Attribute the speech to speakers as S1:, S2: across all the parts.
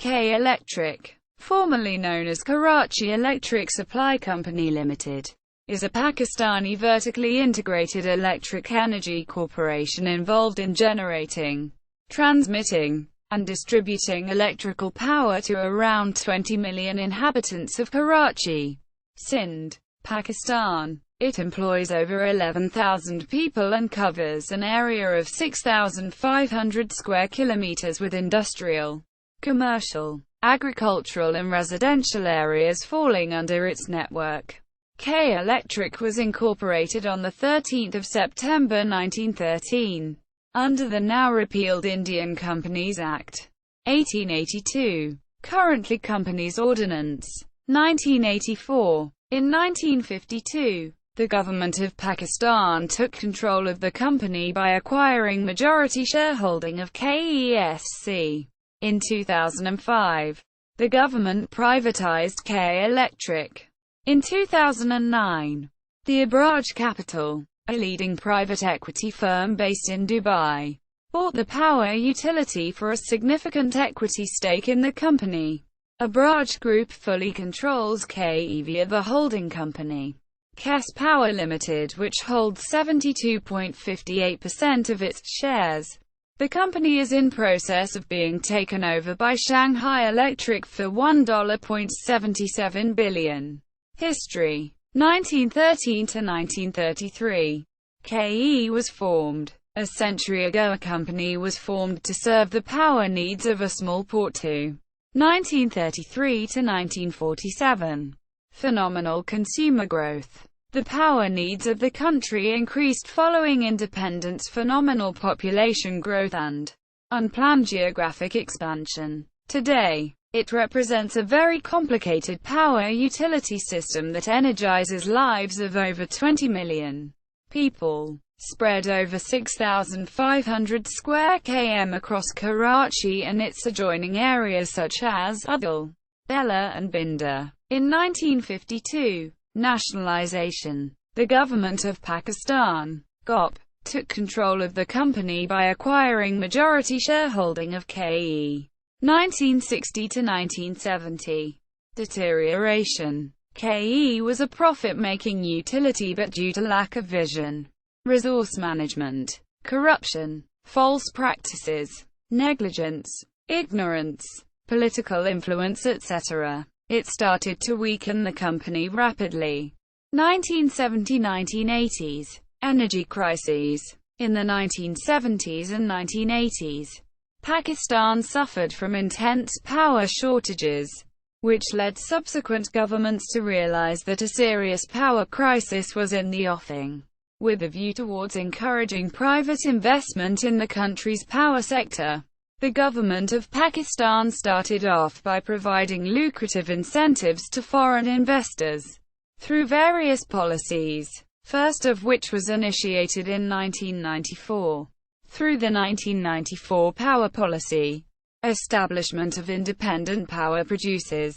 S1: K Electric, formerly known as Karachi Electric Supply Company Limited, is a Pakistani vertically integrated electric energy corporation involved in generating, transmitting, and distributing electrical power to around 20 million inhabitants of Karachi, Sindh, Pakistan. It employs over 11,000 people and covers an area of 6,500 square kilometers with industrial, commercial, agricultural and residential areas falling under its network. K Electric was incorporated on 13 September 1913, under the now repealed Indian Companies Act, 1882, currently Companies Ordinance, 1984. In 1952, the government of Pakistan took control of the company by acquiring majority shareholding of KESC. In 2005, the government privatized K Electric. In 2009, the Abraaj Capital, a leading private equity firm based in Dubai, bought the power utility for a significant equity stake in the company. Abraaj Group fully controls KE via the holding company, KESC Power Limited, which holds 72.58% of its shares. The company is in process of being taken over by Shanghai Electric for $1.77 billion. History: 1913 to 1933. KE was formed. A century ago, a company was formed to serve the power needs of a small port to 1933 to 1947. Phenomenal consumer growth. The power needs of the country increased following independence, phenomenal population growth and unplanned geographic expansion. Today, it represents a very complicated power utility system that energizes lives of over 20 million people, spread over 6,500 square km across Karachi and its adjoining areas such as Udal, Bella and Binda. In 1952, nationalization. The government of Pakistan, GOP, took control of the company by acquiring majority shareholding of KE. 1960 to 1970. Deterioration. KE was a profit-making utility, but due to lack of vision, resource management, corruption, false practices, negligence, ignorance, political influence, etc., it started to weaken the company rapidly. 1970–1980s. Energy crises. In the 1970s and 1980s, Pakistan suffered from intense power shortages, which led subsequent governments to realize that a serious power crisis was in the offing. With a view towards encouraging private investment in the country's power sector, the government of Pakistan started off by providing lucrative incentives to foreign investors through various policies, first of which was initiated in 1994. Through the 1994 Power Policy, establishment of independent power producers,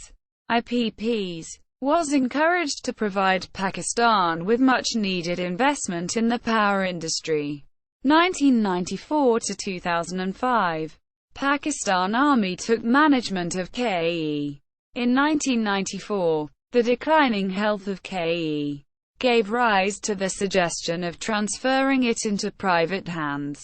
S1: IPPs, was encouraged to provide Pakistan with much-needed investment in the power industry. 1994 to 2005. Pakistan Army took management of KE. In 1994, the declining health of KE gave rise to the suggestion of transferring it into private hands.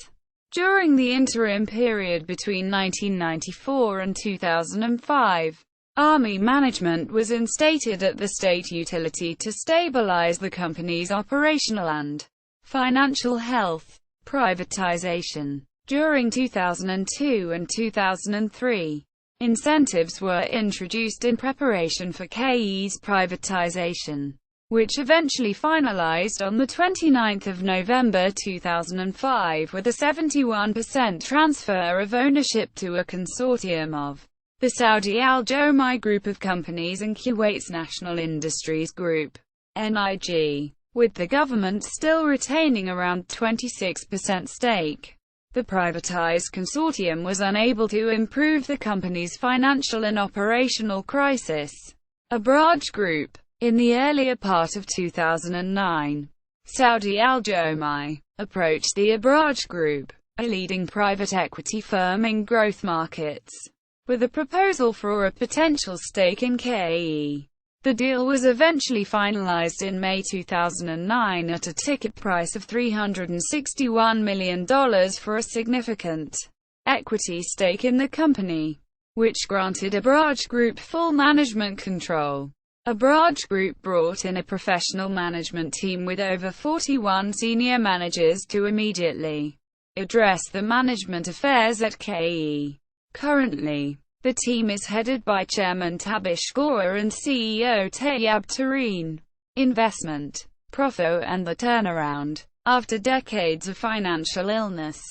S1: During the interim period between 1994 and 2005, Army management was instated at the state utility to stabilize the company's operational and financial health. Privatization. During 2002 and 2003, incentives were introduced in preparation for KE's privatization, which eventually finalized on 29 November 2005 with a 71% transfer of ownership to a consortium of the Saudi Al Jomai Group of Companies and Kuwait's National Industries Group, NIG, with the government still retaining around 26% stake. The privatized consortium was unable to improve the company's financial and operational crisis. Abraaj Group. In the earlier part of 2009, Saudi Al Jomai approached the Abraaj Group, a leading private equity firm in growth markets, with a proposal for a potential stake in KE. The deal was eventually finalized in May 2009 at a ticket price of $361 million for a significant equity stake in the company, which granted Abraaj Group full management control. Abraaj Group brought in a professional management team with over 41 senior managers to immediately address the management affairs at KE. Currently, the team is headed by Chairman Tabish Kaur and CEO Tayyab Tareen. Investment, profit and the turnaround. After decades of financial illness,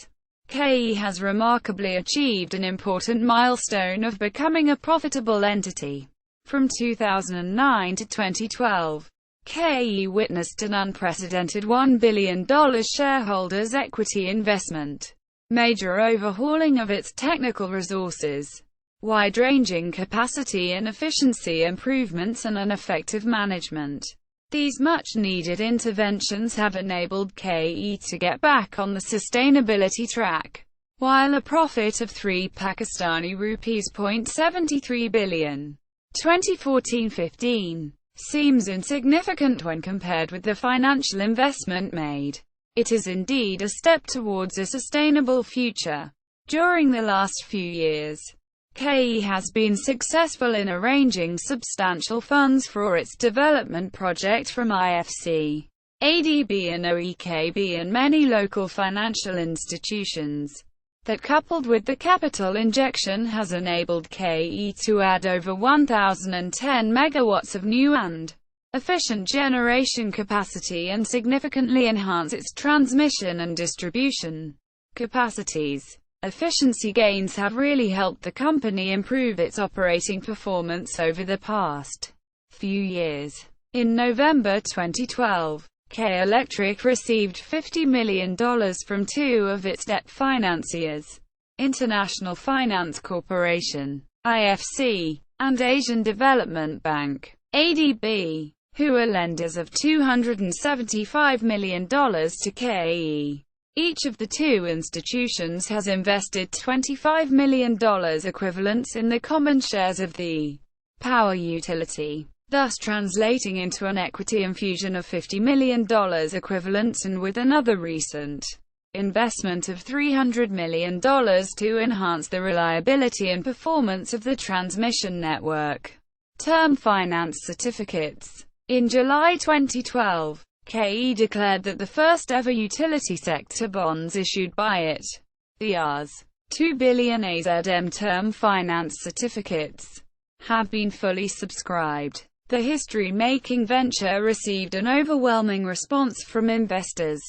S1: KE has remarkably achieved an important milestone of becoming a profitable entity. From 2009 to 2012, KE witnessed an unprecedented $1 billion shareholders' equity investment, major overhauling of its technical resources, wide-ranging capacity and efficiency improvements, and an effective management. These much-needed interventions have enabled KE to get back on the sustainability track, while a profit of Pakistani rupees 0.73 billion 2014-15 seems insignificant when compared with the financial investment made. It is indeed a step towards a sustainable future. During the last few years, KE has been successful in arranging substantial funds for its development project from IFC, ADB and OEKB and many local financial institutions. That, coupled with the capital injection, has enabled KE to add over 1,010 megawatts of new and efficient generation capacity and significantly enhance its transmission and distribution capacities. Efficiency gains have really helped the company improve its operating performance over the past few years. In November 2012, K Electric received $50 million from two of its debt financiers, International Finance Corporation, IFC, and Asian Development Bank, ADB, who are lenders of $275 million to KE. Each of the two institutions has invested $25 million equivalents in the common shares of the power utility, thus translating into an equity infusion of $50 million equivalents, and with another recent investment of $300 million to enhance the reliability and performance of the transmission network. Term finance certificates. In July 2012, KE declared that the first-ever utility sector bonds issued by it, the Rs. 2 billion AZM term finance certificates, have been fully subscribed. The history-making venture received an overwhelming response from investors,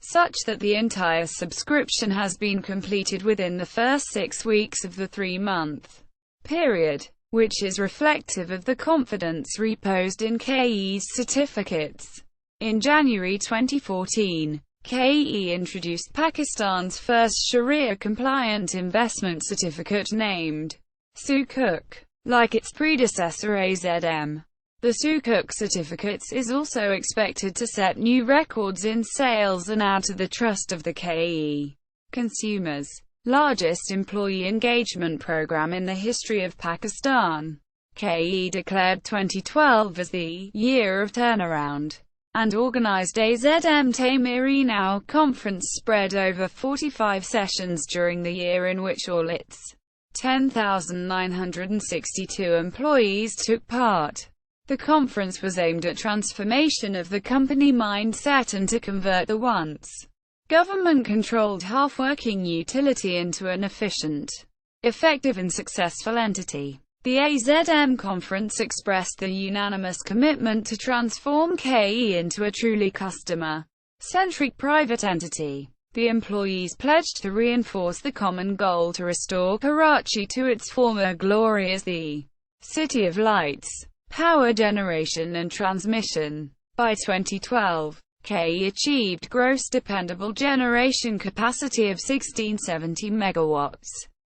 S1: such that the entire subscription has been completed within the first 6 weeks of the 3-month period, which is reflective of the confidence reposed in KE's certificates. In January 2014, KE introduced Pakistan's first Sharia-compliant investment certificate named Sukuk. Like its predecessor AZM, the Sukuk certificates is also expected to set new records in sales and add to the trust of the KE consumers. Largest employee engagement program in the history of Pakistan. KE declared 2012 as the year of turnaround, and organized AZM Tamir conference spread over 45 sessions during the year, in which all its 10,962 employees took part. The conference was aimed at transformation of the company mindset and to convert the once government-controlled half-working utility into an efficient, effective and successful entity. The AZM conference expressed the unanimous commitment to transform KE into a truly customer-centric private entity. The employees pledged to reinforce the common goal to restore Karachi to its former glory as the City of Lights, power generation and transmission. By 2012, KE achieved gross dependable generation capacity of 1670 megawatts.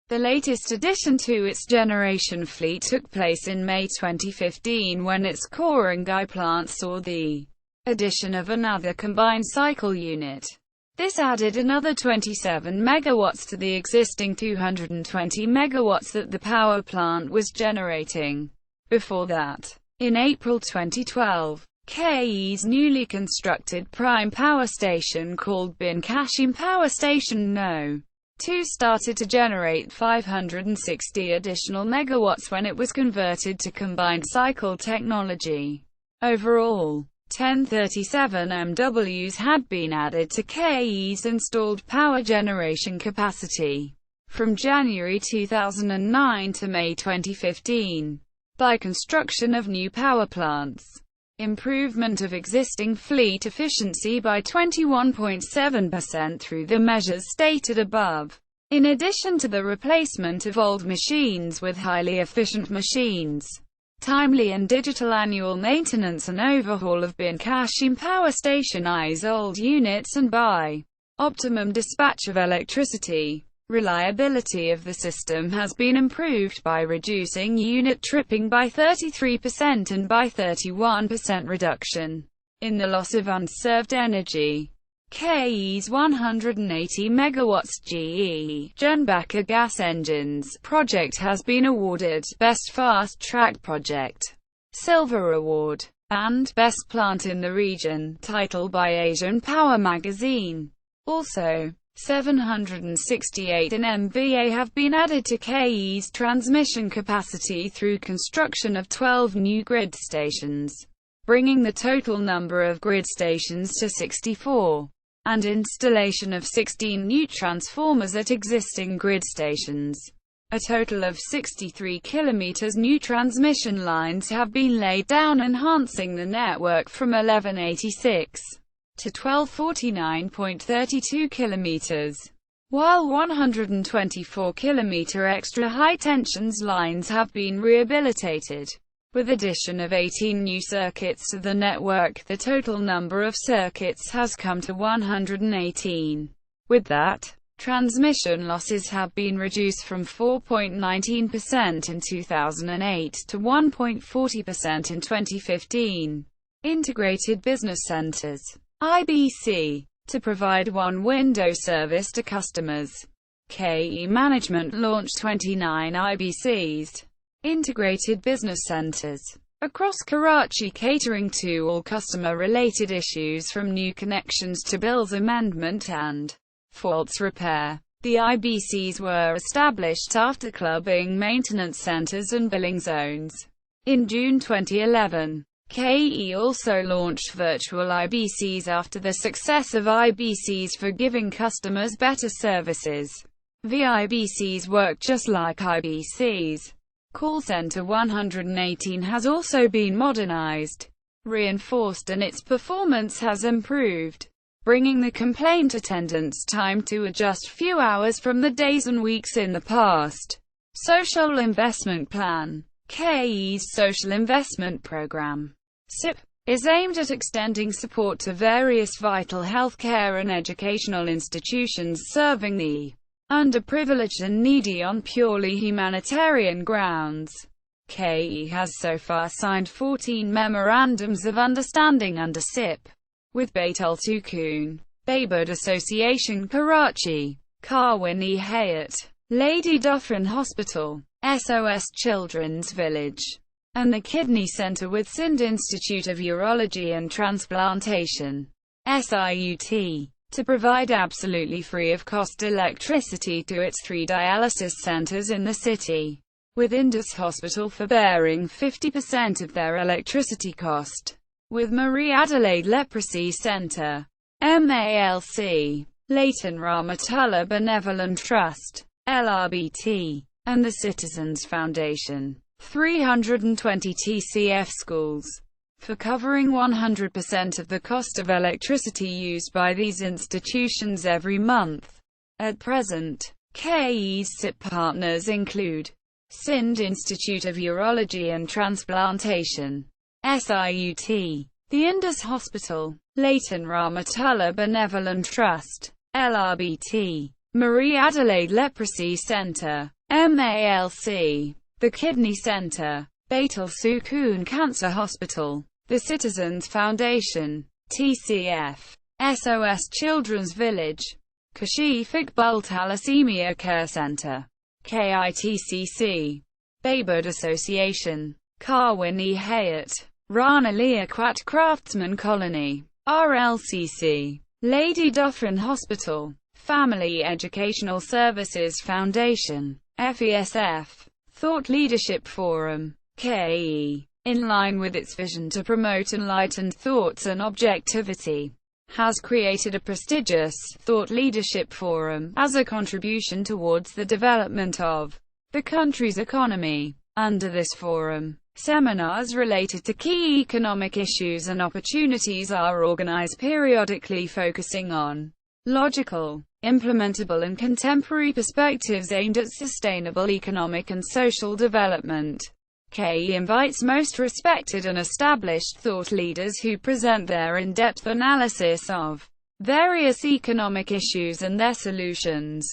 S1: The latest addition to its generation fleet took place in May 2015 when its Korangai plant saw the addition of another combined cycle unit. This added another 27 megawatts to the existing 220 megawatts that the power plant was generating before that. In April 2012, KE's newly constructed prime power station called Bin Kashim Power Station No. 2 started to generate 560 additional megawatts when it was converted to combined cycle technology. Overall, 1037 MWs had been added to KE's installed power generation capacity from January 2009 to May 2015 by construction of new power plants, improvement of existing fleet efficiency by 21.7% through the measures stated above, in addition to the replacement of old machines with highly efficient machines, timely and digital annual maintenance and overhaul of Bin Kashim Power Station I's old units and by optimum dispatch of electricity. Reliability of the system has been improved by reducing unit tripping by 33% and by 31% reduction in the loss of unserved energy. KE's 180 megawatts GE Genbacher gas engines project has been awarded Best Fast Track Project Silver Award and Best Plant in the Region title by Asian Power magazine. Also, 768 MVA have been added to KE's transmission capacity through construction of 12 new grid stations, bringing the total number of grid stations to 64. And installation of 16 new transformers at existing grid stations. A total of 63 kilometers new transmission lines have been laid down, enhancing the network from 1186 to 1249.32 kilometers, while 124 kilometer extra high tensions lines have been rehabilitated. With addition of 18 new circuits to the network, the total number of circuits has come to 118. With that, transmission losses have been reduced from 4.19% in 2008 to 1.40% in 2015. Integrated Business Centers (IBC) to provide one-window service to customers. KE Management launched 29 IBCs. Integrated Business Centers across Karachi, catering to all customer-related issues from new connections to bills amendment and faults repair. The IBCs were established after clubbing maintenance centers and billing zones. In June 2011, KE also launched virtual IBCs after the success of IBCs for giving customers better services. VIBCs work just like IBCs. Call Center 118 has also been modernized, reinforced, and its performance has improved, bringing the complaint attendance time to just few hours from the days and weeks in the past. Social Investment Plan. KE's Social Investment Program, SIP, is aimed at extending support to various vital healthcare and educational institutions serving the underprivileged and needy on purely humanitarian grounds. KE has so far signed 14 memorandums of understanding under SIP with Bait Al Sukun, Baybird Association Karachi, Karwin-e Hayat, Lady Dufferin Hospital, SOS Children's Village, and the Kidney Center with Sindh Institute of Urology and Transplantation, SIUT, to provide absolutely free of cost electricity to its 3 dialysis centers in the city, with Indus Hospital forbearing 50% of their electricity cost, with Marie Adelaide Leprosy Center, MALC, Leighton Rahmatullah Benevolent Trust, LRBT, and the Citizens Foundation, 320 TCF schools, for covering 100% of the cost of electricity used by these institutions every month. At present, KE's SIP partners include Sindh Institute of Urology and Transplantation, SIUT, the Indus Hospital, Leighton Rahmatullah Benevolent Trust, LRBT, Marie Adelaide Leprosy Center, MALC, the Kidney Center, Bait Al Sukun Cancer Hospital, the Citizens Foundation, TCF, SOS Children's Village, Kashif Iqbal Thalassemia Care Center, KITCC, Bayboard Association, Karwin Hayat, Rana Liaquat Craftsman Colony, RLCC, Lady Dufferin Hospital, Family Educational Services Foundation, FESF, Thought Leadership Forum, KE, in line with its vision to promote enlightened thoughts and objectivity, has created a prestigious Thought Leadership Forum as a contribution towards the development of the country's economy. Under this forum, seminars related to key economic issues and opportunities are organized periodically, focusing on logical, implementable and contemporary perspectives aimed at sustainable economic and social development. KE invites most respected and established thought leaders who present their in-depth analysis of various economic issues and their solutions.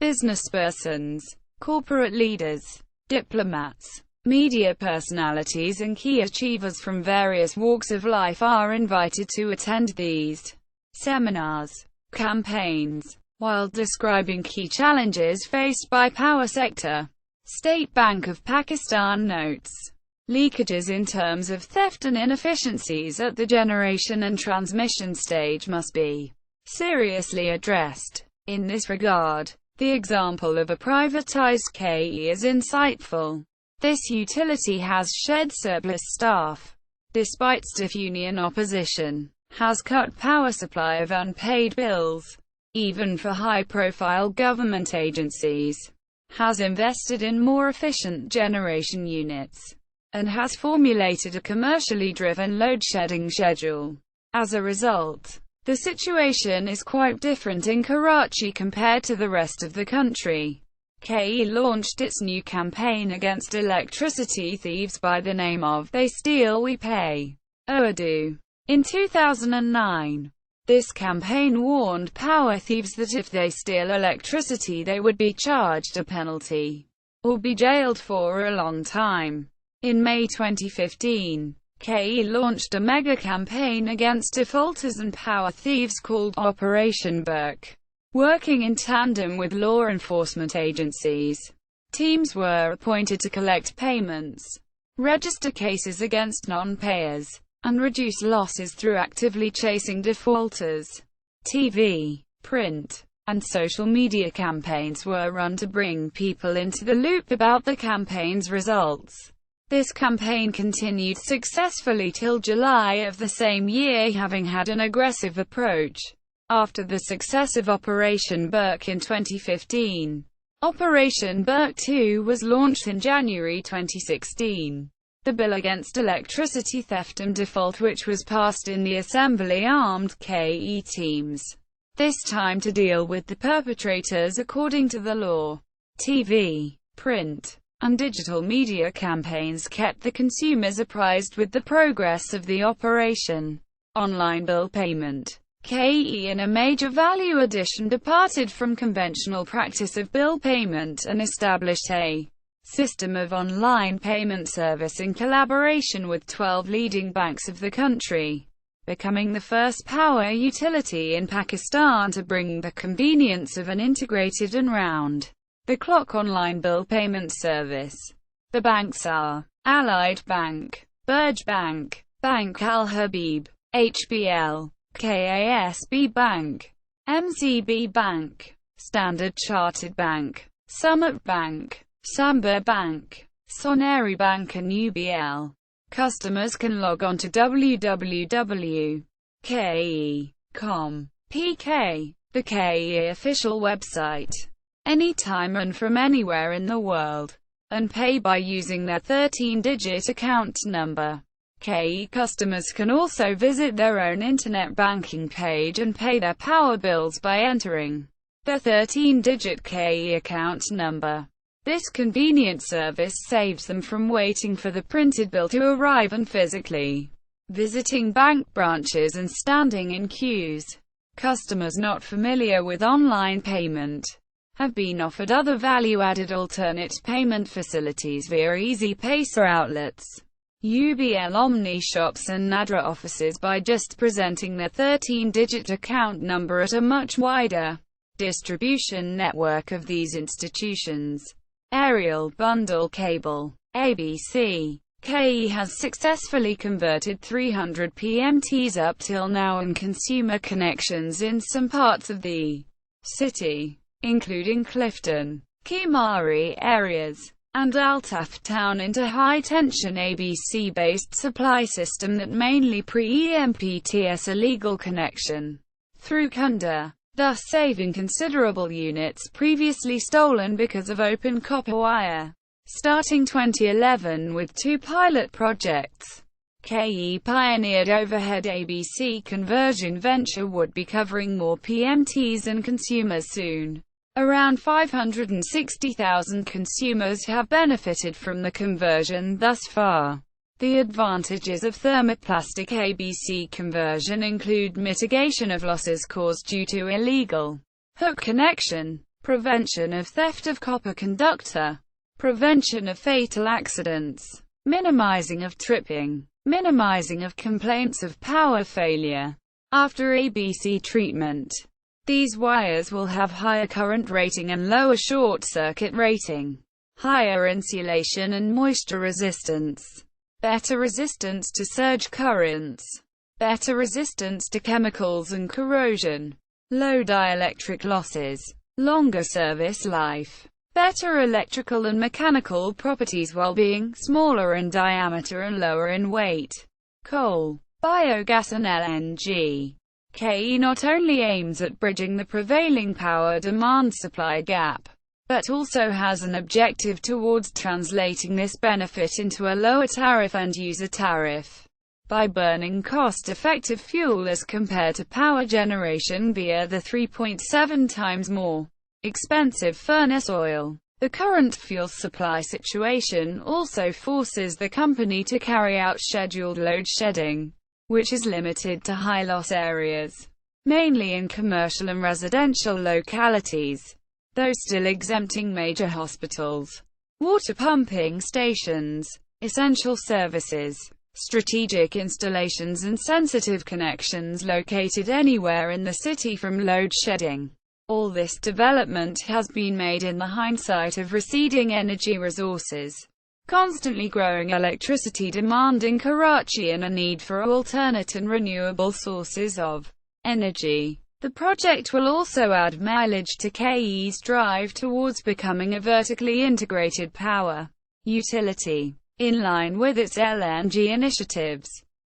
S1: Businesspersons, corporate leaders, diplomats, media personalities and key achievers from various walks of life are invited to attend these seminars. Campaigns. While describing key challenges faced by power sector, State Bank of Pakistan notes, leakages in terms of theft and inefficiencies at the generation and transmission stage must be seriously addressed. In this regard, the example of a privatized KE is insightful. This utility has shed surplus staff, despite stiff union opposition, has cut power supply of unpaid bills, even for high-profile government agencies, has invested in more efficient generation units, and has formulated a commercially driven load-shedding schedule. As a result, the situation is quite different in Karachi compared to the rest of the country. KE launched its new campaign against electricity thieves by the name of "They Steal We Pay" Urdu. In 2009, this campaign warned power thieves that if they steal electricity they would be charged a penalty, or be jailed for a long time. In May 2015, KE launched a mega campaign against defaulters and power thieves called Operation Burke. Working in tandem with law enforcement agencies, teams were appointed to collect payments, register cases against non-payers, and reduce losses through actively chasing defaulters. TV, print, and social media campaigns were run to bring people into the loop about the campaign's results. This campaign continued successfully till July of the same year, having had an aggressive approach. After the success of Operation Burke in 2015, Operation Burke 2 was launched in January 2016. The Bill Against Electricity Theft and Default, which was passed in the Assembly, armed KE teams, this time to deal with the perpetrators according to the law. TV, print, and digital media campaigns kept the consumers apprised with the progress of the operation. Online bill payment. KE, in a major value addition, departed from conventional practice of bill payment and established a system of online payment service in collaboration with 12 leading banks of the country, becoming the first power utility in Pakistan to bring the convenience of an integrated and round-the-clock online bill payment service. The banks are Allied Bank, Burj Bank, Bank Al Habib, HBL, KASB Bank, MCB Bank, Standard Chartered Bank, Summit Bank, Samba Bank, Soneri Bank and UBL. Customers can log on to www.ke.com, PK, the KE official website, anytime and from anywhere in the world, and pay by using their 13-digit account number. KE customers can also visit their own internet banking page and pay their power bills by entering their 13-digit KE account number. This convenient service saves them from waiting for the printed bill to arrive and physically visiting bank branches and standing in queues. Customers not familiar with online payment have been offered other value-added alternate payment facilities via Easy Paisa outlets. UBL Omni shops and Nadra offices by just presenting their 13-digit account number at a much wider distribution network of these institutions. Aerial bundle cable. ABC. KE has successfully converted 300 PMTs up till now and consumer connections in some parts of the city, including Clifton, Kimari areas, and Altaf town into high-tension ABC-based supply system that mainly pre-EMPTS a legal connection through Kunda, thus saving considerable units previously stolen because of open copper wire. Starting 2011 with 2 pilot projects, KE pioneered overhead ABC conversion venture would be covering more PMTs and consumers soon. Around 560,000 consumers have benefited from the conversion thus far. The advantages of thermoplastic ABC conversion include mitigation of losses caused due to illegal hook connection, prevention of theft of copper conductor, prevention of fatal accidents, minimizing of tripping, minimizing of complaints of power failure after ABC treatment. These wires will have higher current rating and lower short-circuit rating, higher insulation and moisture resistance, better resistance to surge currents, better resistance to chemicals and corrosion, low dielectric losses, longer service life, better electrical and mechanical properties while being smaller in diameter and lower in weight. Coal, biogas and LNG. KE not only aims at bridging the prevailing power demand-supply gap, but also has an objective towards translating this benefit into a lower tariff end-user tariff by burning cost-effective fuel as compared to power generation via the 3.7 times more expensive furnace oil. The current fuel supply situation also forces the company to carry out scheduled load shedding, which is limited to high-loss areas, mainly in commercial and residential localities, though still exempting major hospitals, water pumping stations, essential services, strategic installations and sensitive connections located anywhere in the city from load shedding. All this development has been made in the hindsight of receding energy resources, constantly growing electricity demand in Karachi and a need for alternate and renewable sources of energy. The project will also add mileage to KE's drive towards becoming a vertically integrated power utility. In line with its LNG initiatives,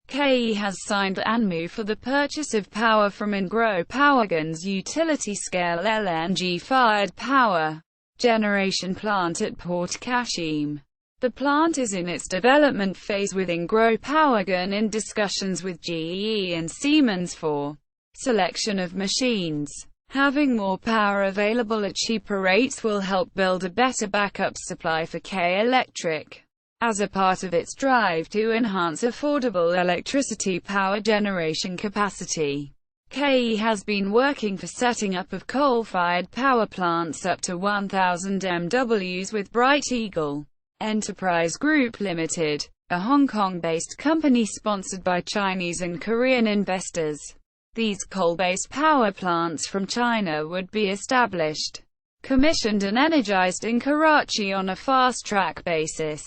S1: KE has signed an MOU for the purchase of power from Ingro Powergen's utility-scale LNG-fired power generation plant at Port Kashim. The plant is in its development phase with Ingro Powergen in discussions with GE and Siemens for selection of machines. Having more power available at cheaper rates will help build a better backup supply for K Electric, as a part of its drive to enhance affordable electricity power generation capacity. KE has been working for setting up of coal-fired power plants up to 1,000 MWs with Bright Eagle Enterprise Group Limited, a Hong Kong-based company sponsored by Chinese and Korean investors. These coal-based power plants from China would be established, commissioned and energized in Karachi on a fast-track basis.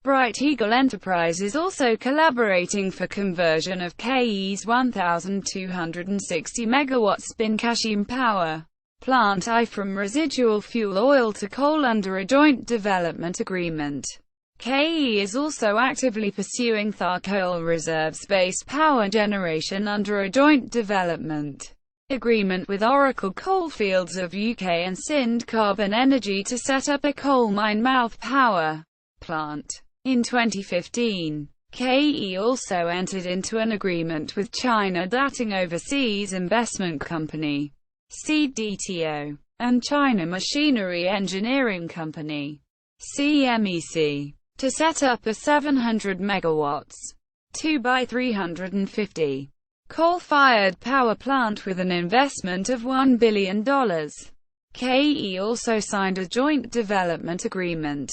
S1: Bright Eagle Enterprise is also collaborating for conversion of KE's 1,260 MW Bin Kashim power plant I from residual fuel oil to coal under a joint development agreement. KE is also actively pursuing Thar coal reserves-based power generation under a joint development agreement with Oracle Coalfields of UK and Sindh Carbon Energy to set up a coal mine mouth power plant. In 2015, KE also entered into an agreement with China Dating Overseas Investment Company, CDTO, and China Machinery Engineering Company, CMEC, to set up a 700 MW, 2x350 coal-fired power plant with an investment of $1 billion. KE also signed a joint development agreement,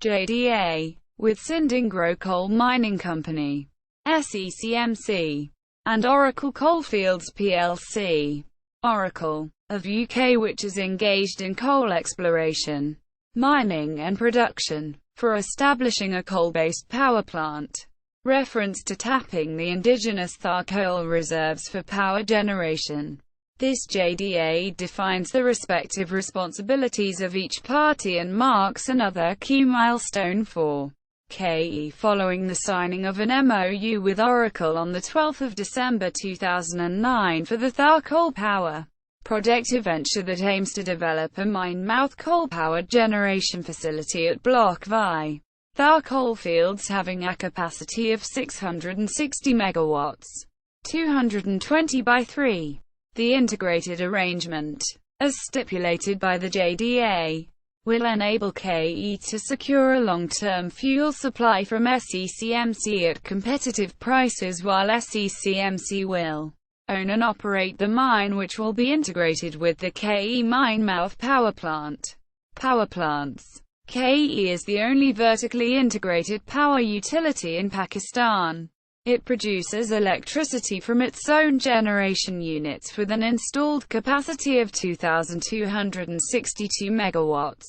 S1: JDA, with Sindh Coal Mining Company, SECMC, and Oracle Coalfields plc, Oracle, of UK, which is engaged in coal exploration, mining and production, for establishing a coal-based power plant. Reference to tapping the indigenous Thar coal reserves for power generation. This JDA defines the respective responsibilities of each party and marks another key milestone for KE following the signing of an MOU with Oracle on 12 December 2009 for the Thar Coal Power Project, a venture that aims to develop a mine-mouth coal-powered generation facility at Block VI, Thar coalfields, having a capacity of 660 megawatts, 220 by 3. The integrated arrangement, as stipulated by the JDA, will enable KE to secure a long-term fuel supply from SECMC at competitive prices, while SECMC will own and operate the mine, which will be integrated with the KE mine-mouth power plant. Power plants. KE is the only vertically integrated power utility in Pakistan. It produces electricity from its own generation units with an installed capacity of 2,262 megawatts.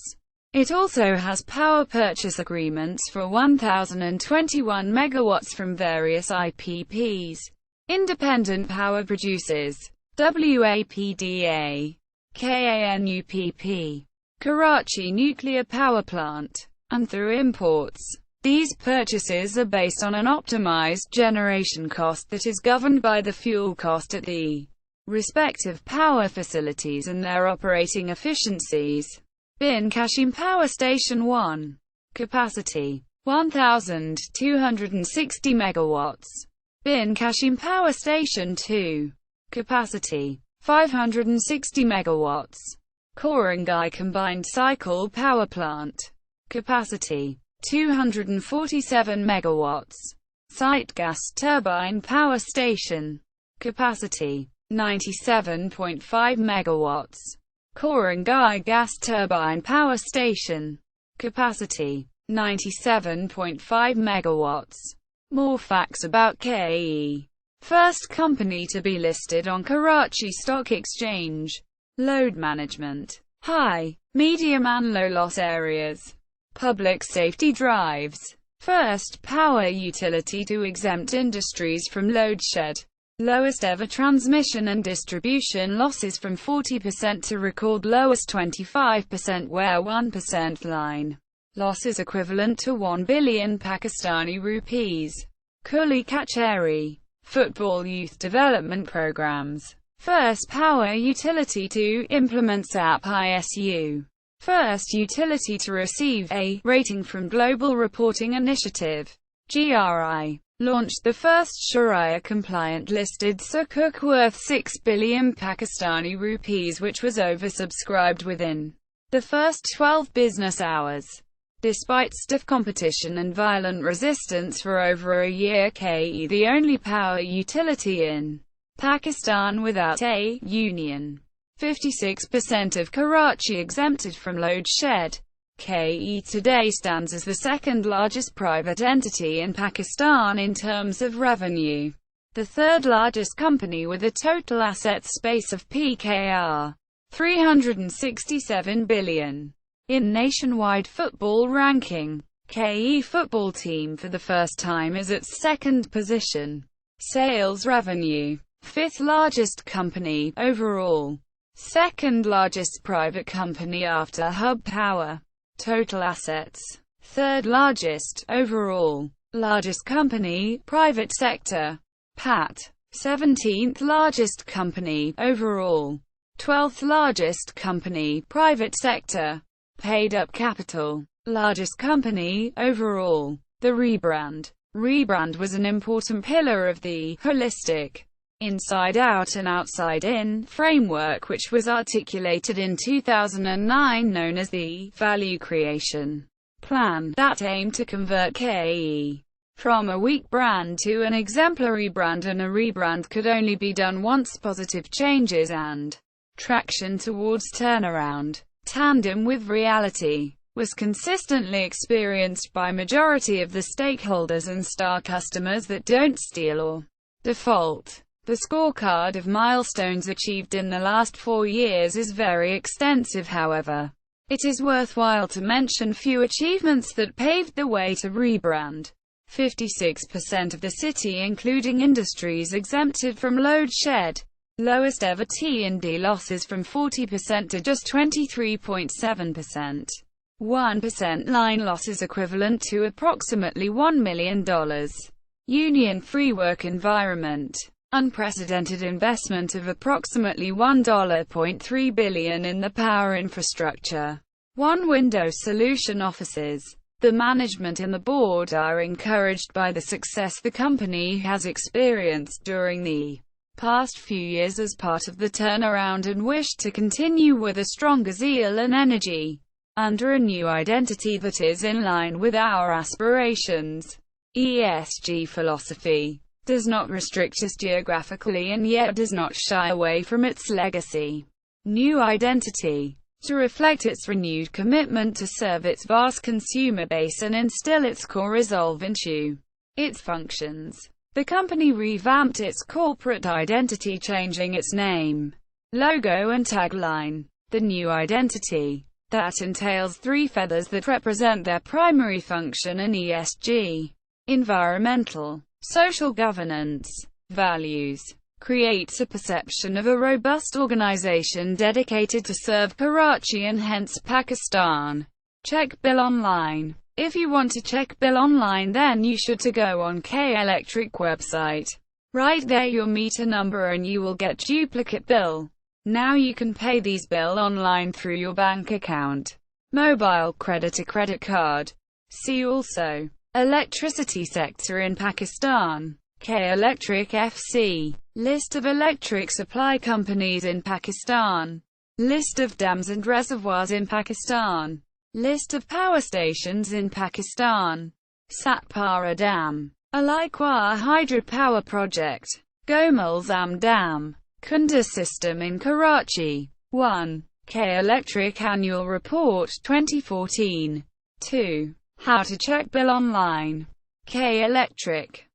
S1: It also has power purchase agreements for 1,021 megawatts from various IPPs, independent power producers, WAPDA, KANUPP, Karachi Nuclear Power Plant, and through imports. These purchases are based on an optimized generation cost that is governed by the fuel cost at the respective power facilities and their operating efficiencies. Bin Kashim Power Station 1. Capacity 1,260 megawatts. Bin Kashim Power Station 2. Capacity 560 megawatts. Korangai Combined Cycle Power Plant. Capacity 247 megawatts. Site Gas Turbine Power Station. Capacity 97.5 megawatts. Korangai Gas Turbine Power Station. Capacity 97.5 megawatts. More facts about KE. First company to be listed on Karachi Stock Exchange. Load management. High, medium and low loss areas. Public safety drives. First power utility to exempt industries from load shed. Lowest ever transmission and distribution losses from 40% to record lowest 25%, where 1% line loss is equivalent to 1 billion Pakistani rupees. Kuli Kacheri. Football youth development programs. First power utility to implement SAP ISU. First utility to receive A rating from Global Reporting Initiative, GRI. Launched the first Sharia-compliant listed sukuk worth 6 billion Pakistani rupees, which was oversubscribed within the first 12 business hours. Despite stiff competition and violent resistance for over a year, KE the only power utility in Pakistan without a union. 56% of Karachi exempted from load shed. KE today stands as the second largest private entity in Pakistan in terms of revenue. The third largest company with a total asset space of PKR 367 billion. In nationwide football ranking, KE football team for the first time is at second position. Sales revenue. Fifth largest company overall. Second largest private company after Hub Power. Total assets. Third largest overall. Largest company, private sector. PAT. 17th largest company overall. 12th largest company, private sector. Paid up capital. Largest company overall. The rebrand. Rebrand was an important pillar of the holistic inside out and outside in framework, which was articulated in 2009, known as the Value Creation Plan, that aimed to convert KE from a weak brand to an exemplary brand, and a rebrand could only be done once positive changes and traction towards turnaround, tandem with reality, was consistently experienced by majority of the stakeholders and star customers that don't steal or default. The scorecard of milestones achieved in the last 4 years is very extensive. However, it is worthwhile to mention few achievements that paved the way to rebrand. 56% of the city, including industries exempted from load shed. Lowest ever T&D losses from 40% to just 23.7%. 1% line losses equivalent to approximately $1 million. Union-free work environment. Unprecedented investment of approximately $1.3 billion in the power infrastructure. One-window solution offices. The management and the board are encouraged by the success the company has experienced during the past few years as part of the turnaround and wish to continue with a stronger zeal and energy under a new identity that is in line with our aspirations. ESG philosophy does not restrict us geographically and yet does not shy away from its legacy. New identity to reflect its renewed commitment to serve its vast consumer base and instill its core resolve into its functions. The company revamped its corporate identity, changing its name, logo and tagline. The new identity that entails 3 feathers that represent their primary function and ESG, environmental, social governance, values, creates a perception of a robust organization dedicated to serve Karachi and hence Pakistan. Check bill online. If you want to check bill online, then you should to go on K-Electric website. Write there your meter number and you will get duplicate bill. Now you can pay these bill online through your bank account, mobile credit or credit card. See also electricity sector in Pakistan. K-Electric FC. List of electric supply companies in Pakistan. List of dams and reservoirs in Pakistan. List of power stations in Pakistan. Satpara Dam. Aliquar hydropower project. Gomulzam Dam. Kunda system in Karachi. 1. K-Electric Annual Report 2014. 2. How to check bill online. K-Electric.